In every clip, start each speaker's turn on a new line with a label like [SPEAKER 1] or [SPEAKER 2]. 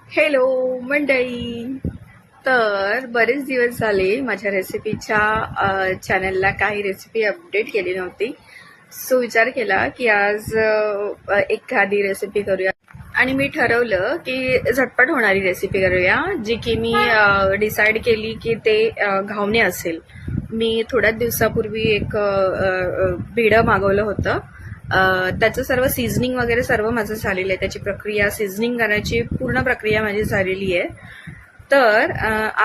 [SPEAKER 1] Hello मंडळी. तर बरेच दिवस झाले माझ्या रेसिपीच्या चॅनलला काही रेसिपी अपडेट केली नव्हती. सो विचार केला की आज एखादी रेसिपी करूया आणि मी ठरवलं की झटपट होणारी रेसिपी करूया, जी की मी डिसाईड केली की ते घावणे असेल. मी थोड्याच दिवसापूर्वी एक भिडं मागवलं होतं. त्याचं सर्व सीझनिंग वगैरे सर्व माझं झालेलं आहे. त्याची प्रक्रिया, सीझनिंग करायची पूर्ण प्रक्रिया माझी झालेली आहे. तर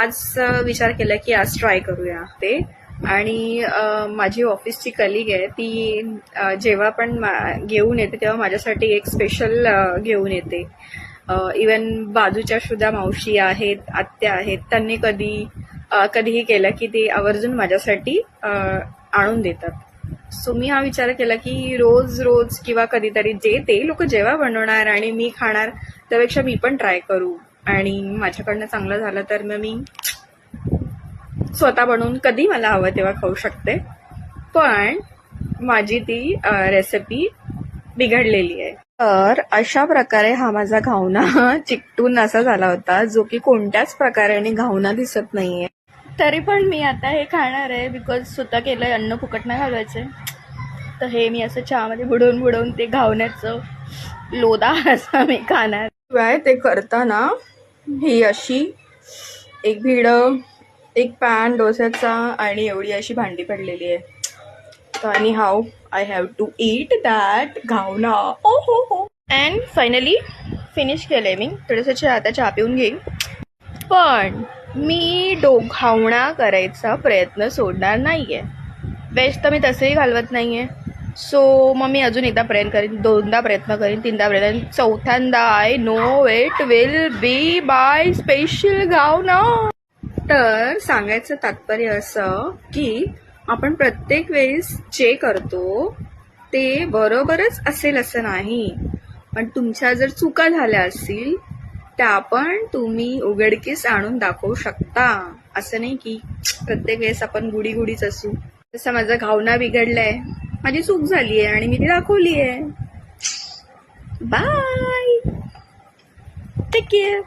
[SPEAKER 1] आज विचार केला की आज ट्राय करूया ते. आणि माझी ऑफिसची कलिग आहे ती जेव्हा पण घेऊन येते तेव्हा माझ्यासाठी एक स्पेशल घेऊन येते. इवन बाजूच्या सुद्धा मावशी आहेत, आत्या आहेत, त्यांनी कधीही केलं की ते आवर्जून माझ्यासाठी आणून देतात. सो मी हा विचार केला की रोज रोज किंवा कधीतरी जे ते लोक जेव्हा बनवणार आणि मी खाणार त्यापेक्षा मी पण ट्राय करू, आणि माझ्याकडनं चांगलं झालं तर मग मी स्वतः बनवून कधी मला हवं तेव्हा खाऊ शकते. पण माझी ती रेसिपी बिघडलेली आहे. तर अशा प्रकारे हा माझा घावना चिकटून असा झाला होता, जो की कोणत्याच प्रकारे घावना दिसत नाहीये. तरी पण मी आता हे खाणार आहे, बिकॉज स्वतः केलंय, अन्न फुकट नाही घालवायचंय. तर हे मी असं चहामध्ये बुडवून बुडवून ते घावण्याचं लोदा असा मी खाणार. शिवाय ते करताना ही अशी एक भिड, एक पॅन डोस्याचा आणि एवढी अशी भांडी पडलेली आहे. तर आणि how I have to eat that घावना. ओ हो हो. अँड फायनली फिनिश केलंय मी. थोडंसं आता चहा पिऊन घेईन. पण मी घावणा करायचा प्रयत्न सोडणार नाहीये. वेज तर मी तसंही घालवत नाहीये. सो मग मी अजून एकदा प्रयत्न करीन, दोनदा प्रयत्न करीन, तीनदा प्रयत्न, चौथ्यांदा I know it will be by special घावना. तर सांगायचं तात्पर्य असं की आपण प्रत्येक वेळेस जे करतो ते बरोबरच असेल असं नाही. पण तुमच्या जर चुका झाल्या असतील त्या पण तुम्ही उघडकीस आणून दाखवू शकता. असं नाही की प्रत्येक वेळेस आपण गुडीच असू. जसं माझा घावना बिघडलाय, माझी चूक झाली आहे आणि मी ती दाखवली आहे. Bye, take care.